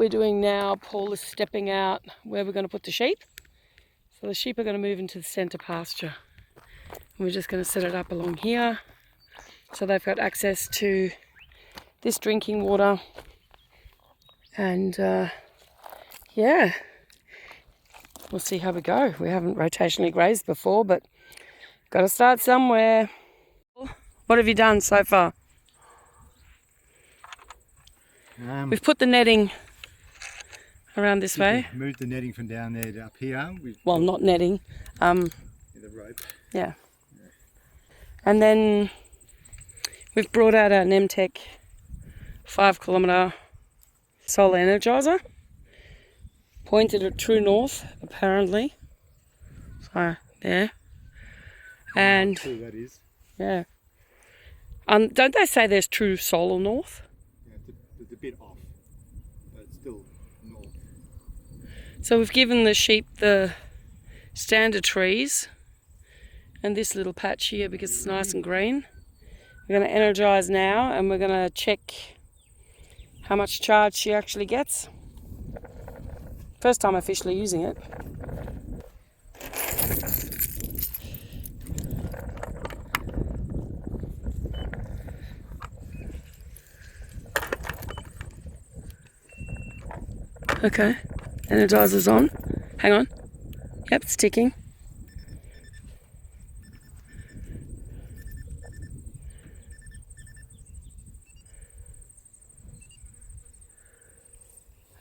we're doing now, Paul is stepping out where we're going to put the sheep. So the sheep are going to move into the centre pasture. And we're just going to set it up along here. So they've got access to this drinking water. And yeah, we'll see how we go. We haven't rotationally grazed before, but got to start somewhere. What have you done so far? We've put the netting around this way. Moved the netting from down there to up here. Well, not netting. The rope. Yeah. And then we've brought out our Nemtech 5-kilometre solar energizer. Pointed at true north, apparently. So, there. And true that is. Yeah. Don't they say there's true solar north? Yeah, it's a bit off, but it's still north. So we've given the sheep the standard trees and this little patch here because it's nice and green. We're going to energize now and we're going to check how much charge she actually gets. First time officially using it. Okay, energizer's on. Hang on. Yep, it's ticking.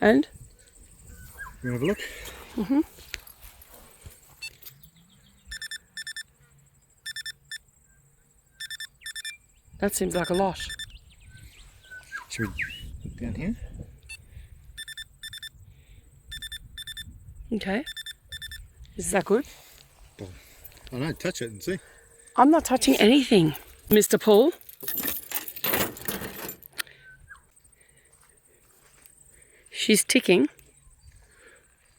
And? You want to have a look? Mm-hmm. That seems like a lot. Should we look down here? Okay. Is that good? I know, touch it and see. I'm not touching anything, Mr. Paul. She's ticking.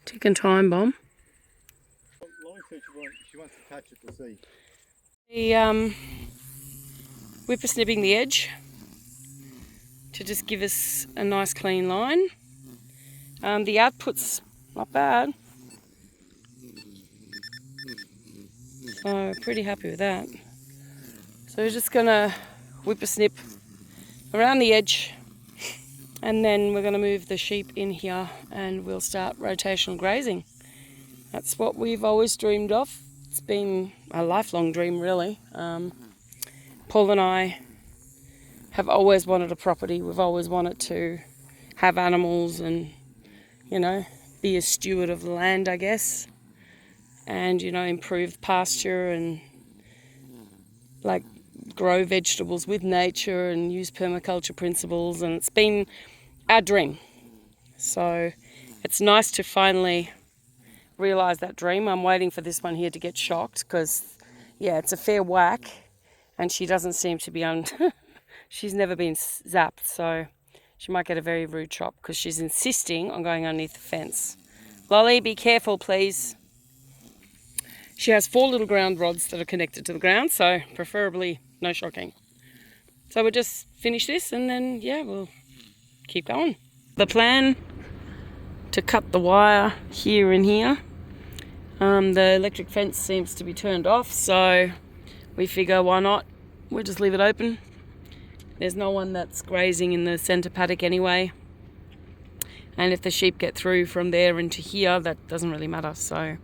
Ticking time bomb. She wants to touch it to see. The whippersnipping the edge to just give us a nice clean line. The output's not bad. So pretty happy with that. So we're just gonna whippersnip around the edge and then we're gonna move the sheep in here and we'll start rotational grazing. That's what we've always dreamed of. It's been a lifelong dream really. Paul and I have always wanted a property. We've always wanted to have animals and, you know, be a steward of the land, I guess. And, you know, improve pasture and like grow vegetables with nature and use permaculture principles, and it's been our dream. So it's nice to finally realise that dream. I'm waiting for this one here to get shocked because, yeah, it's a fair whack and she doesn't seem to be she's never been zapped, so she might get a very rude chop because she's insisting on going underneath the fence. Lolly, be careful, please. She has 4 little ground rods that are connected to the ground, so preferably no shocking. So we'll just finish this and then, yeah, we'll keep going. The plan to cut the wire here and here. The electric fence seems to be turned off, so we figure why not? We'll just leave it open. There's no one that's grazing in the centre paddock anyway. And if the sheep get through from there into here, that doesn't really matter. So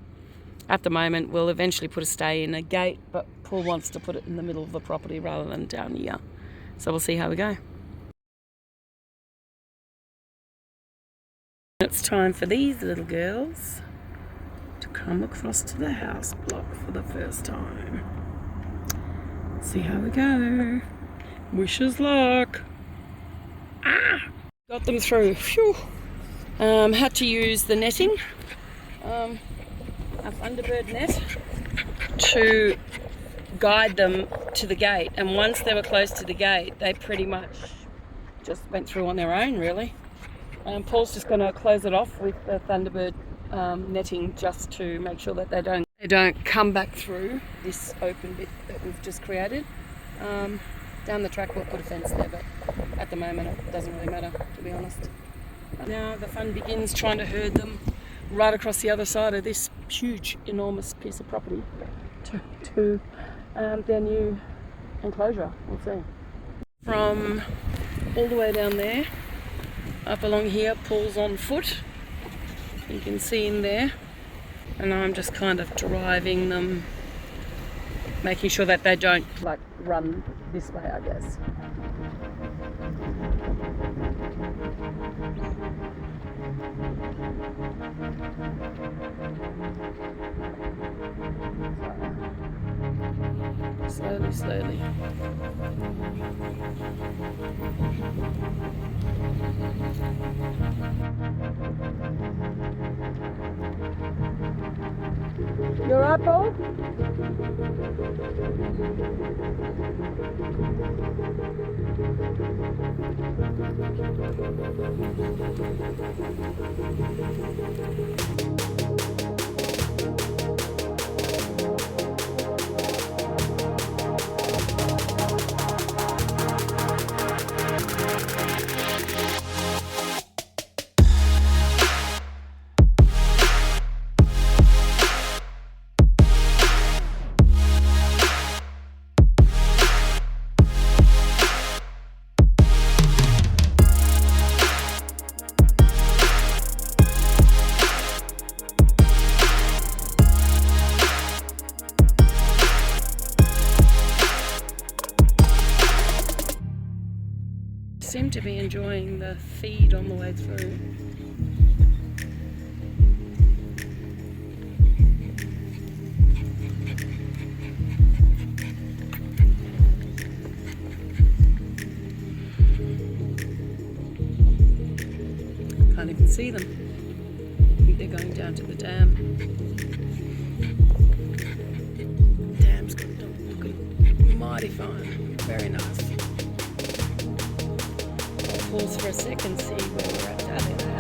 at the moment, we'll eventually put a stay in a gate, but Paul wants to put it in the middle of the property rather than down here. So we'll see how we go. It's time for these little girls to come across to the house block for the first time. See how we go. Wish us luck. Got them through. Phew. Had to use the netting, a Thunderbird net, to guide them to the gate. And once they were close to the gate, they pretty much just went through on their own, really. Paul's just going to close it off with the Thunderbird netting just to make sure that they don't come back through this open bit that we've just created. Down the track we'll put a fence there, but at the moment it doesn't really matter, to be honest. Now the fun begins, trying to herd them right across the other side of this huge, enormous piece of property to their new enclosure. We'll see. From all the way down there, up along here, Paul's on foot. You can see him there. And I'm just kind of driving them, making sure that they don't like run this way, I guess. Slowly, slowly. You alright, Paul? Seem to be enjoying the feed on the way through. Can't even see them. I think they're going down to the dam. Dam's looking mighty fine. Very nice. Pause for a second, see where we're at down there.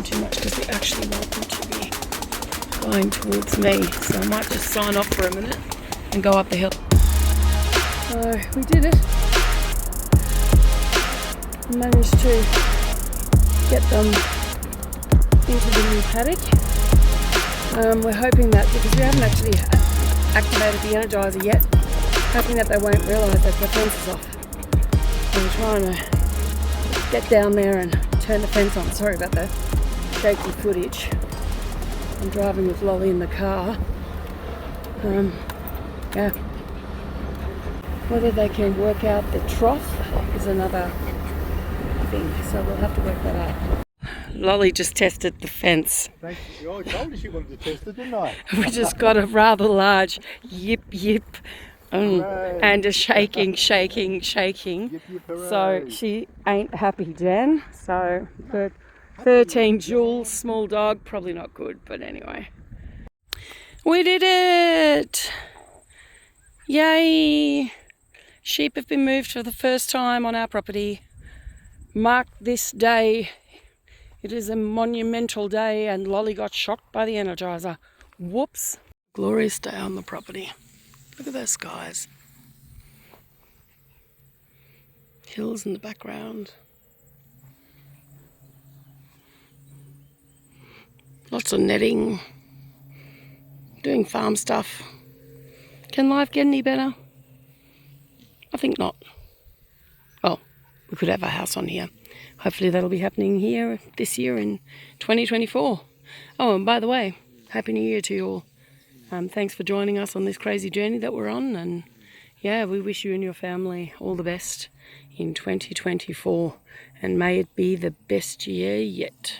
Too much because we actually want them to be going towards me, so I might just sign off for a minute and go up the hill. So we did it. Managed to get them into the new paddock. We're hoping that, because we haven't actually activated the Energizer yet, hoping that they won't realise that the fence is off. So we're trying to get down there and turn the fence on. Sorry about that shaky footage. I'm driving with Lolly in the car. Yeah. Whether they can work out the trough is another thing, so we'll have to work that out. Lolly just tested the fence. Thanks. I told her she wanted to test it, didn't I? We just got a rather large yip yip and a shaking. Yip, yip, So she ain't happy, Jen. So good. 13 joules, small dog, probably not good, but anyway. We did it! Yay! Sheep have been moved for the first time on our property. Mark this day. It is a monumental day, and Lolly got shocked by the Energizer. Whoops. Glorious day on the property. Look at those skies. Hills in the background. Lots of netting, doing farm stuff. Can life get any better? I think not. Well, we could have a house on here. Hopefully that'll be happening here this year in 2024. Oh, and by the way, Happy New Year to you all. Thanks for joining us on this crazy journey that we're on, and yeah, we wish you and your family all the best in 2024, and may it be the best year yet.